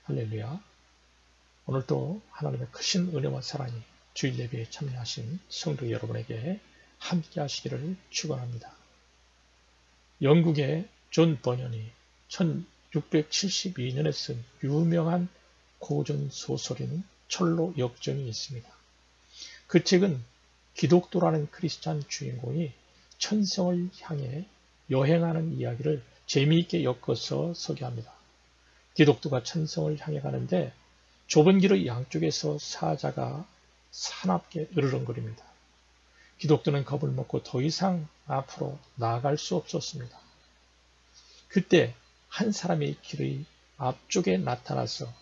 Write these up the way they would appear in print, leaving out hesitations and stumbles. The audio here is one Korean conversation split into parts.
할렐루야. 오늘도 하나님의 크신 은혜와 사랑이 주일 예배에 참여하신 성도 여러분에게 함께 하시기를 축원합니다. 영국의 존 버년이 1672년에 쓴 유명한 고전 소설인 철로 역정이 있습니다. 그 책은 기독도라는 크리스찬 주인공이 천성을 향해 여행하는 이야기를 재미있게 엮어서 소개합니다. 기독도가 천성을 향해 가는데 좁은 길의 양쪽에서 사자가 사납게 으르렁거립니다. 기독도는 겁을 먹고 더 이상 앞으로 나아갈 수 없었습니다. 그때 한 사람이 길의 앞쪽에 나타나서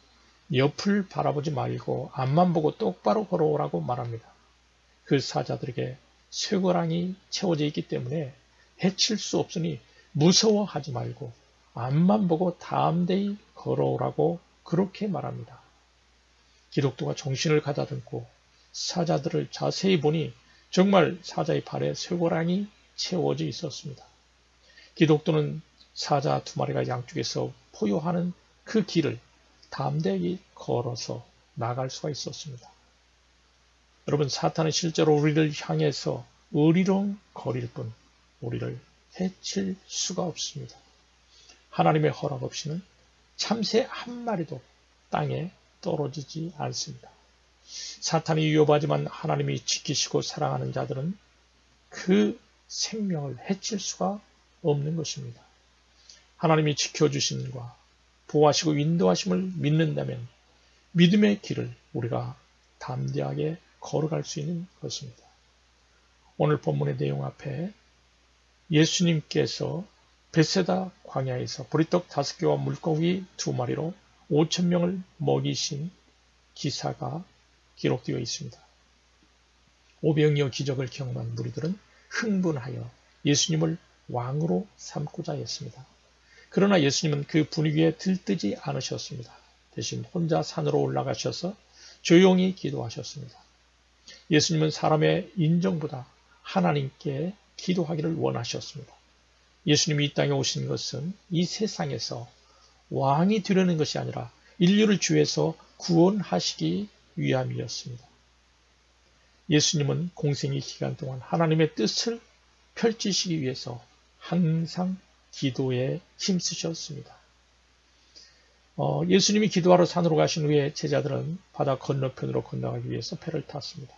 옆을 바라보지 말고 앞만 보고 똑바로 걸어오라고 말합니다. 그 사자들에게 쇠고랑이 채워져 있기 때문에 해칠 수 없으니 무서워하지 말고 앞만 보고 담대히 걸어오라고 그렇게 말합니다. 기독도가 정신을 가다듬고 사자들을 자세히 보니 정말 사자의 발에 쇠고랑이 채워져 있었습니다. 기독도는 사자 두 마리가 양쪽에서 포효하는 그 길을 담대히 걸어서 나갈 수가 있었습니다. 여러분, 사탄은 실제로 우리를 향해서 으리렁거릴 뿐 우리를 해칠 수가 없습니다. 하나님의 허락 없이는 참새 한 마리도 땅에 떨어지지 않습니다. 사탄이 위협하지만 하나님이 지키시고 사랑하는 자들은 그 생명을 해칠 수가 없는 것입니다. 하나님이 지켜주심과 보호하시고 인도하심을 믿는다면 믿음의 길을 우리가 담대하게 걸어갈 수 있는 것입니다. 오늘 본문의 내용 앞에 예수님께서 벳세다 광야에서 보리떡 5개와 물고기 2마리로 5,000명을 먹이신 기사가 기록되어 있습니다. 오병이어 기적을 경험한 무리들은 흥분하여 예수님을 왕으로 삼고자 했습니다. 그러나 예수님은 그 분위기에 들뜨지 않으셨습니다. 대신 혼자 산으로 올라가셔서 조용히 기도하셨습니다. 예수님은 사람의 인정보다 하나님께 기도하기를 원하셨습니다. 예수님이 이 땅에 오신 것은 이 세상에서 왕이 되려는 것이 아니라 인류를 죄에서 구원하시기 위함이었습니다. 예수님은 공생의 기간 동안 하나님의 뜻을 펼치시기 위해서 항상 기도에 힘쓰셨습니다. 예수님이 기도하러 산으로 가신 후에 제자들은 바다 건너편으로 건너가기 위해서 배를 탔습니다.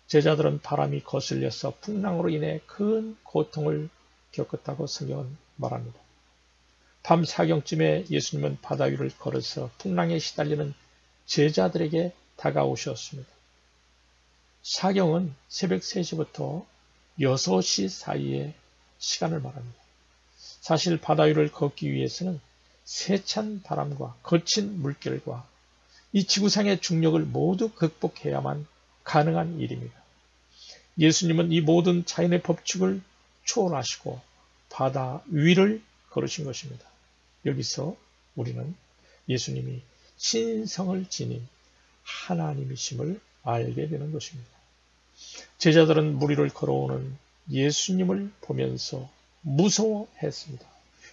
제자들은 바람이 거슬려서 풍랑으로 인해 큰 고통을 겪었다고 성경은 말합니다. 밤 4경쯤에 예수님은 바다 위를 걸어서 풍랑에 시달리는 제자들에게 다가오셨습니다. 사경은 새벽 3시부터 6시 사이의 시간을 말합니다. 사실 바다 위를 걷기 위해서는 세찬 바람과 거친 물결과 이 지구상의 중력을 모두 극복해야만 가능한 일입니다. 예수님은 이 모든 자연의 법칙을 초월하시고 바다 위를 걸으신 것입니다. 여기서 우리는 예수님이 신성을 지닌 하나님이심을 알게 되는 것입니다. 제자들은 물 위를 걸어오는 예수님을 보면서 무서워했습니다.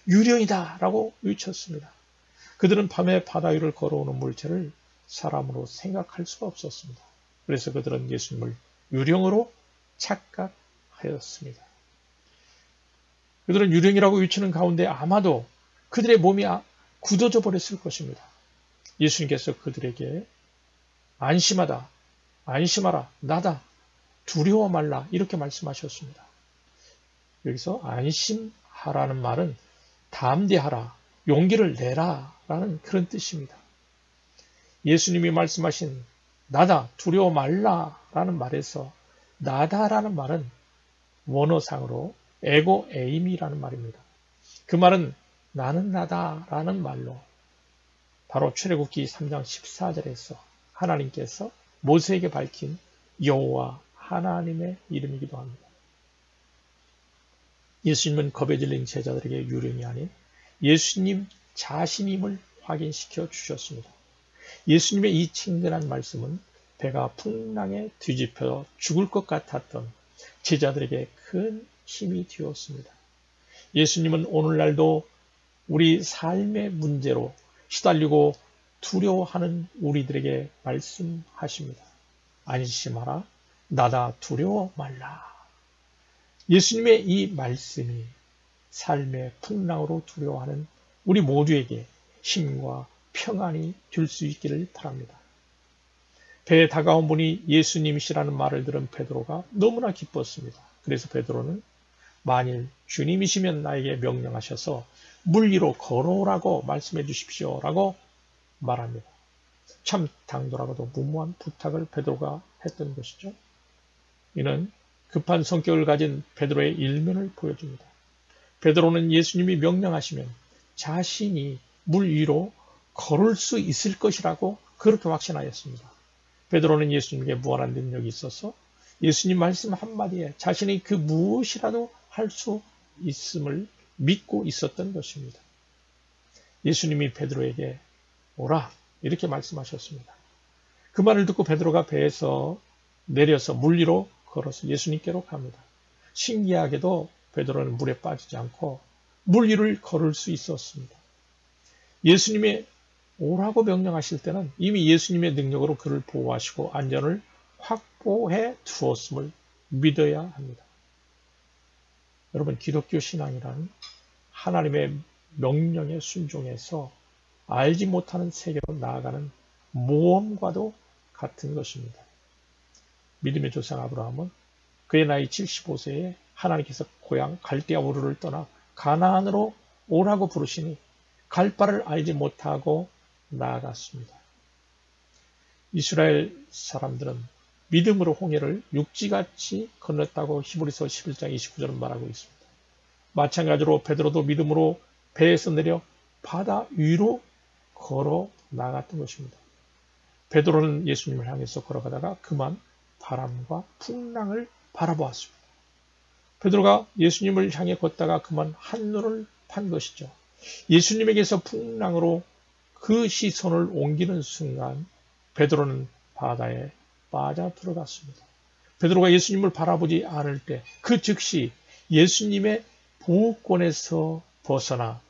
유령이다 라고 외쳤습니다. 그들은 밤에 바다 위를 걸어오는 물체를 사람으로 생각할 수가 없었습니다. 그래서 그들은 예수님을 유령으로 착각하였습니다. 그들은 유령이라고 외치는 가운데 아마도 그들의 몸이 굳어져 버렸을 것입니다. 예수님께서 그들에게 안심하라, 나다, 두려워 말라 이렇게 말씀하셨습니다. 여기서 안심하라는 말은 담대하라, 용기를 내라 라는 그런 뜻입니다. 예수님이 말씀하신 나다, 두려워 말라 라는 말에서 나다라는 말은 원어상으로 에고 에임이라는 말입니다. 그 말은 나는 나다라는 말로 바로 출애굽기 3장 14절에서 하나님께서 모세에게 밝힌 여호와 하나님의 이름이기도 합니다. 예수님은 겁에 질린 제자들에게 유령이 아닌 예수님 자신임을 확인시켜 주셨습니다. 예수님의 이 친근한 말씀은 배가 풍랑에 뒤집혀 죽을 것 같았던 제자들에게 큰 힘이 되었습니다. 예수님은 오늘날도 우리 삶의 문제로 시달리고 두려워하는 우리들에게 말씀하십니다. 안심하라, 나다, 두려워 말라. 예수님의 이 말씀이 삶의 풍랑으로 두려워하는 우리 모두에게 힘과 평안이 될 수 있기를 바랍니다. 배에 다가온 분이 예수님이시라는 말을 들은 베드로가 너무나 기뻤습니다. 그래서 베드로는 만일 주님이시면 나에게 명령하셔서 물 위로 걸어오라고 말씀해 주십시오 라고 말합니다. 참 당돌하고도 무모한 부탁을 베드로가 했던 것이죠. 이는 급한 성격을 가진 베드로의 일면을 보여줍니다. 베드로는 예수님이 명령하시면 자신이 물 위로 걸을 수 있을 것이라고 그렇게 확신하였습니다. 베드로는 예수님에게 무한한 능력이 있어서 예수님 말씀 한마디에 자신이 그 무엇이라도 할 수 있음을 믿고 있었던 것입니다. 예수님이 베드로에게 오라 이렇게 말씀하셨습니다. 그 말을 듣고 베드로가 배에서 내려서 물 위로 걸어서 예수님께로 갑니다. 신기하게도 베드로는 물에 빠지지 않고 물 위를 걸을 수 있었습니다. 예수님의 오라고 명령하실 때는 이미 예수님의 능력으로 그를 보호하시고 안전을 확보해 두었음을 믿어야 합니다. 여러분, 기독교 신앙이란 하나님의 명령에 순종해서 알지 못하는 세계로 나아가는 모험과도 같은 것입니다. 믿음의 조상 아브라함은 그의 나이 75세에 하나님께서 고향 갈대아 우르를 떠나 가나안으로 오라고 부르시니 갈 바를 알지 못하고 나아갔습니다. 이스라엘 사람들은 믿음으로 홍해를 육지같이 건넜다고 히브리서 11장 29절은 말하고 있습니다. 마찬가지로 베드로도 믿음으로 배에서 내려 바다 위로 걸어 나갔던 것입니다. 베드로는 예수님을 향해서 걸어가다가 그만 바람과 풍랑을 바라보았습니다. 베드로가 예수님을 향해 걷다가 그만 한눈을 판 것이죠. 예수님에게서 풍랑으로 그 시선을 옮기는 순간 베드로는 바다에 빠져 들어갔습니다. 베드로가 예수님을 바라보지 않을 때 그 즉시 예수님의 보호권에서 벗어나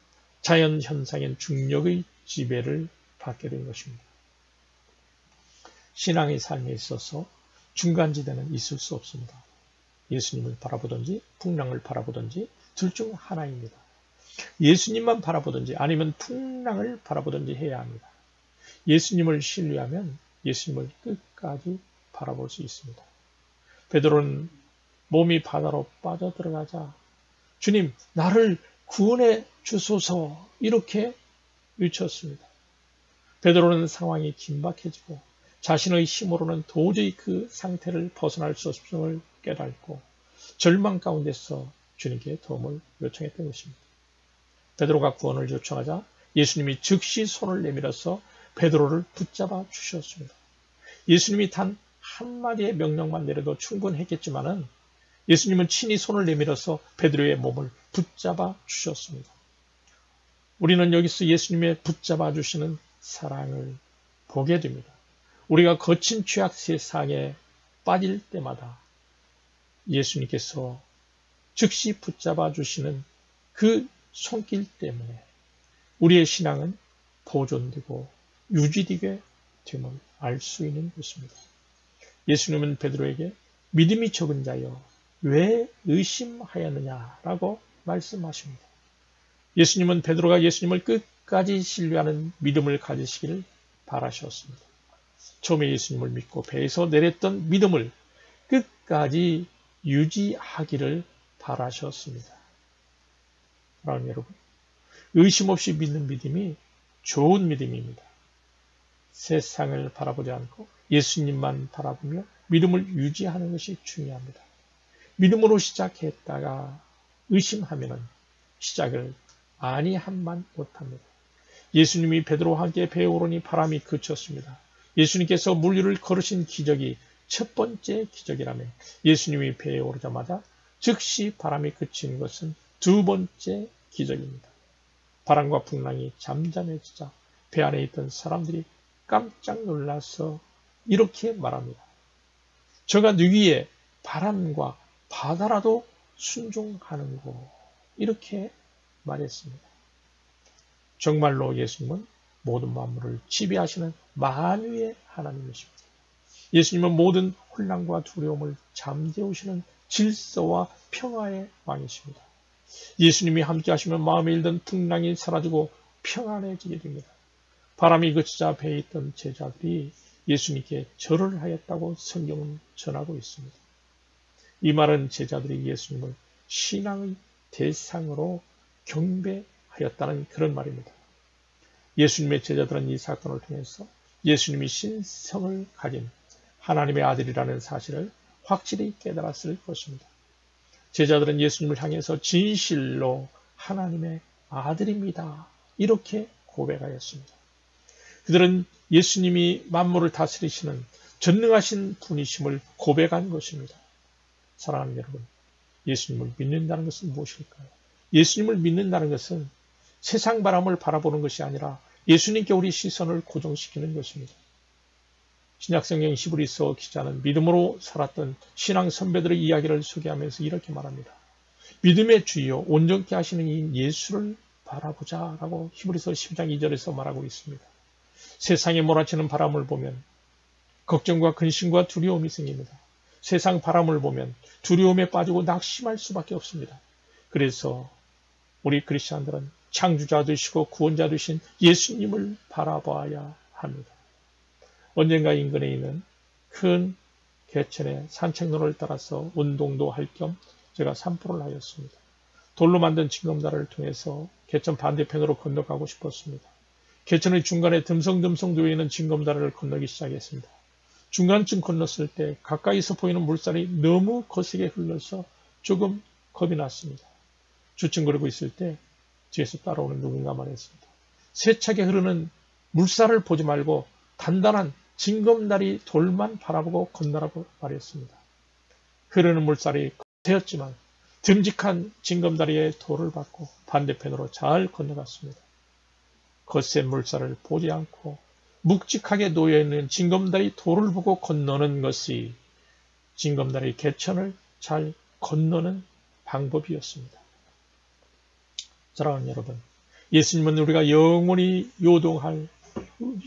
자연 현상인 중력의 지배를 받게 된 것입니다. 신앙의 삶에 있어서 중간지대는 있을 수 없습니다. 예수님을 바라보든지 풍랑을 바라보든지 둘 중 하나입니다. 예수님만 바라보든지 아니면 풍랑을 바라보든지 해야 합니다. 예수님을 신뢰하면 예수님을 끝까지 바라볼 수 있습니다. 베드로는 몸이 바다로 빠져들어가자 주님 나를 구원해 주소서 이렇게 외쳤습니다. 베드로는 상황이 긴박해지고 자신의 힘으로는 도저히 그 상태를 벗어날 수 없음을 깨닫고 절망 가운데서 주님께 도움을 요청했던 것입니다. 베드로가 구원을 요청하자 예수님이 즉시 손을 내밀어서 베드로를 붙잡아 주셨습니다. 예수님이 단 한마디의 명령만 내려도 충분했겠지만은 예수님은 친히 손을 내밀어서 베드로의 몸을 붙잡아 주셨습니다. 우리는 여기서 예수님의 붙잡아 주시는 사랑을 보게 됩니다. 우리가 거친 죄악 세상에 빠질 때마다 예수님께서 즉시 붙잡아 주시는 그 손길 때문에 우리의 신앙은 보존되고 유지되게 됨을 알 수 있는 것입니다. 예수님은 베드로에게 믿음이 적은 자여 왜 의심하였느냐라고 말씀하십니다. 예수님은 베드로가 예수님을 끝까지 신뢰하는 믿음을 가지시기를 바라셨습니다. 처음에 예수님을 믿고 배에서 내렸던 믿음을 끝까지 유지하기를 바라셨습니다. 사랑하는 여러분, 의심 없이 믿는 믿음이 좋은 믿음입니다. 세상을 바라보지 않고 예수님만 바라보며 믿음을 유지하는 것이 중요합니다. 믿음으로 시작했다가 의심하면 시작을 아니함만 못합니다. 예수님이 베드로와 함께 배에 오르니 바람이 그쳤습니다. 예수님께서 물 위를 걸으신 기적이 첫 번째 기적이라며 예수님이 배에 오르자마자 즉시 바람이 그친 것은 두 번째 기적입니다. 바람과 풍랑이 잠잠해지자 배 안에 있던 사람들이 깜짝 놀라서 이렇게 말합니다. 저가 누구의 바람과 바다라도 순종하는고 이렇게 말했습니다. 정말로 예수님은 모든 만물을 지배하시는 만유의 하나님이십니다. 예수님은 모든 혼란과 두려움을 잠재우시는 질서와 평화의 왕이십니다. 예수님이 함께 하시면 마음에 일던 풍랑이 사라지고 평안해지게 됩니다. 바람이 그치자 배에 있던 제자들이 예수님께 절을 하였다고 성경은 전하고 있습니다. 이 말은 제자들이 예수님을 신앙의 대상으로 경배하였다는 그런 말입니다. 예수님의 제자들은 이 사건을 통해서 예수님이 신성을 가진 하나님의 아들이라는 사실을 확실히 깨달았을 것입니다. 제자들은 예수님을 향해서 진실로 하나님의 아들입니다. 이렇게 고백하였습니다. 그들은 예수님이 만물을 다스리시는 전능하신 분이심을 고백한 것입니다. 사랑하는 여러분, 예수님을 믿는다는 것은 무엇일까요? 예수님을 믿는다는 것은 세상 바람을 바라보는 것이 아니라 예수님께 우리 시선을 고정시키는 것입니다. 신약성경 히브리서 기자는 믿음으로 살았던 신앙 선배들의 이야기를 소개하면서 이렇게 말합니다. 믿음의 주요 온전케 하시는 이 예수를 바라보자 라고 히브리서 10장 2절에서 말하고 있습니다. 세상에 몰아치는 바람을 보면 걱정과 근심과 두려움이 생깁니다. 세상 바람을 보면 두려움에 빠지고 낙심할 수밖에 없습니다. 그래서 우리 크리스찬들은 창조자 되시고 구원자 되신 예수님을 바라봐야 합니다. 언젠가 인근에 있는 큰 개천의 산책로를 따라서 운동도 할 겸 제가 산보를 하였습니다. 돌로 만든 징검다리를 통해서 개천 반대편으로 건너가고 싶었습니다. 개천의 중간에 듬성듬성 놓여있는 징검다리를 건너기 시작했습니다. 중간쯤 건넜을 때 가까이서 보이는 물살이 너무 거세게 흘러서 조금 겁이 났습니다. 주춤거리고 있을 때 뒤에서 따라오는 누군가 말했습니다. 세차게 흐르는 물살을 보지 말고 단단한 징검다리 돌만 바라보고 건너라고 말했습니다. 흐르는 물살이 거세였지만 듬직한 징검다리의 돌을 받고 반대편으로 잘 건너갔습니다. 거센 물살을 보지 않고 묵직하게 놓여있는 징검다리 돌을 보고 건너는 것이 징검다리 개천을 잘 건너는 방법이었습니다. 사랑하는 여러분, 예수님은 우리가 영원히 요동할,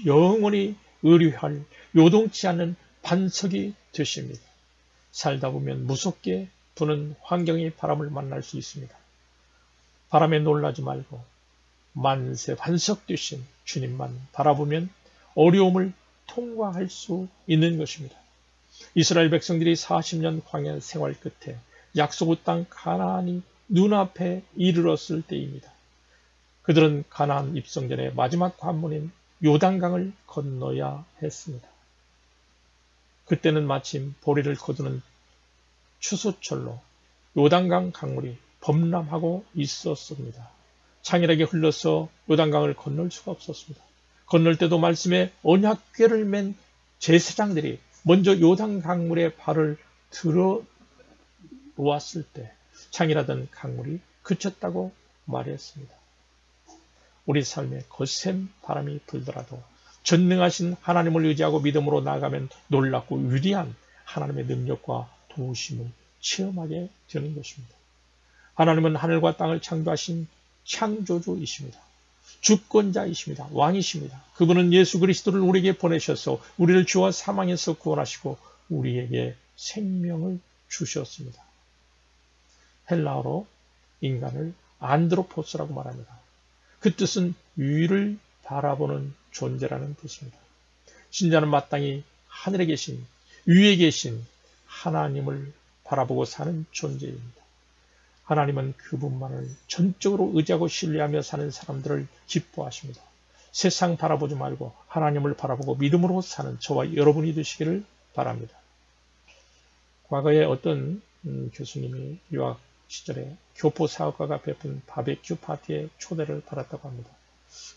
영원히 의뢰할, 요동치 않는 반석이 되십니다. 살다 보면 무섭게 부는 환경의 바람을 만날 수 있습니다. 바람에 놀라지 말고 만세 반석 되신 주님만 바라보면 어려움을 통과할 수 있는 것입니다. 이스라엘 백성들이 40년 광야 생활 끝에 약속의 땅 가나안이 눈앞에 이르렀을 때입니다. 그들은 가나안 입성 전에 마지막 관문인 요단강을 건너야 했습니다. 그때는 마침 보리를 거두는 추수철로 요단강 강물이 범람하고 있었습니다. 창일하게 흘러서 요단강을 건널 수가 없었습니다. 건널 때도 말씀에 언약궤를 맨 제사장들이 먼저 요단 강물에 발을 들어놓았을 때 창일하던 강물이 그쳤다고 말했습니다. 우리 삶에 거센 바람이 불더라도 전능하신 하나님을 의지하고 믿음으로 나아가면 놀랍고 위대한 하나님의 능력과 도우심을 체험하게 되는 것입니다. 하나님은 하늘과 땅을 창조하신 창조주이십니다. 주권자이십니다. 왕이십니다. 그분은 예수 그리스도를 우리에게 보내셔서 우리를 죄와 사망에서 구원하시고 우리에게 생명을 주셨습니다. 헬라어로 인간을 안드로포스라고 말합니다. 그 뜻은 위를 바라보는 존재라는 뜻입니다. 신자는 마땅히 하늘에 계신, 위에 계신 하나님을 바라보고 사는 존재입니다. 하나님은 그분만을 전적으로 의지하고 신뢰하며 사는 사람들을 기뻐하십니다. 세상 바라보지 말고 하나님을 바라보고 믿음으로 사는 저와 여러분이 되시기를 바랍니다. 과거에 어떤 교수님이 유학 시절에 교포 사업가가 베푼 바베큐 파티에 초대를 받았다고 합니다.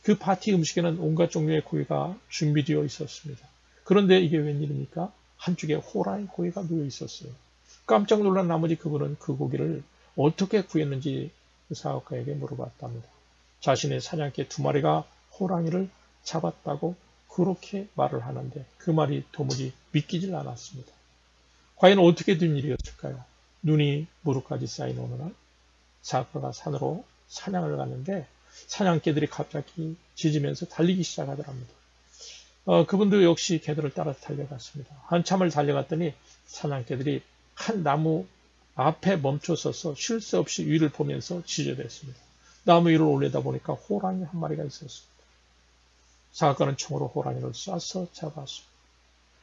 그 파티 음식에는 온갖 종류의 고기가 준비되어 있었습니다. 그런데 이게 웬일입니까? 한쪽에 호랑이 고기가 놓여 있었어요. 깜짝 놀란 나머지 그분은 그 고기를 어떻게 구했는지 그 사업가에게 물어봤답니다. 자신의 사냥개 2마리가 호랑이를 잡았다고 그렇게 말을 하는데 그 말이 도무지 믿기질 않았습니다. 과연 어떻게 된 일이었을까요? 눈이 무릎까지 쌓인 어느 날 사업가가 산으로 사냥을 갔는데 사냥개들이 갑자기 짖으면서 달리기 시작하더랍니다. 그분도 역시 개들을 따라 달려갔습니다. 한참을 달려갔더니 사냥개들이 한 나무 앞에 멈춰서서 쉴 새 없이 위를 보면서 짖어댔습니다. 나무 위를 올려다보니까 호랑이 한 마리가 있었습니다. 사업가는 총으로 호랑이를 쏴서 잡았습니다.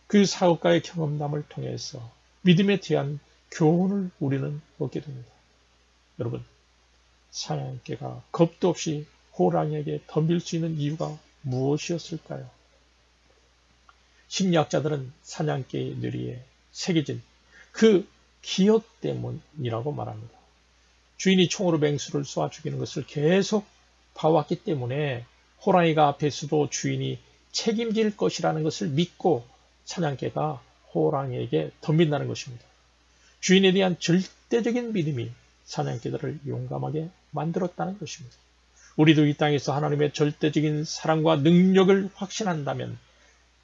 그 사업가의 경험담을 통해서 믿음에 대한 교훈을 우리는 얻게 됩니다. 여러분, 사냥개가 겁도 없이 호랑이에게 덤빌 수 있는 이유가 무엇이었을까요? 심리학자들은 사냥개의 뇌리에 새겨진 그 기억 때문이라고 말합니다. 주인이 총으로 맹수를 쏴 죽이는 것을 계속 봐왔기 때문에 호랑이가 앞에서도 주인이 책임질 것이라는 것을 믿고 사냥개가 호랑이에게 덤빈다는 것입니다. 주인에 대한 절대적인 믿음이 사냥개들을 용감하게 만들었다는 것입니다. 우리도 이 땅에서 하나님의 절대적인 사랑과 능력을 확신한다면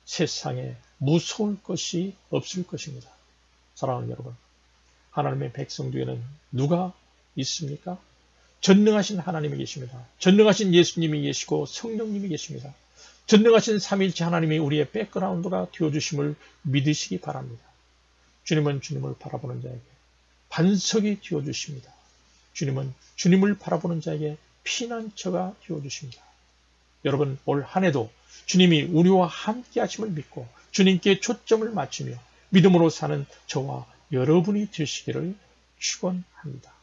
세상에 무서울 것이 없을 것입니다. 사랑하는 여러분, 하나님의 백성 중에는 누가 있습니까? 전능하신 하나님이 계십니다. 전능하신 예수님이 계시고 성령님이 계십니다. 전능하신 삼위일체 하나님이 우리의 백그라운드가 되어주심을 믿으시기 바랍니다. 주님은 주님을 바라보는 자에게 반석이 되어주십니다. 주님은 주님을 바라보는 자에게 피난처가 되어주십니다. 여러분, 올 한 해도 주님이 우리와 함께 하심을 믿고 주님께 초점을 맞추며 믿음으로 사는 저와 여러분이 되시기를 축원합니다.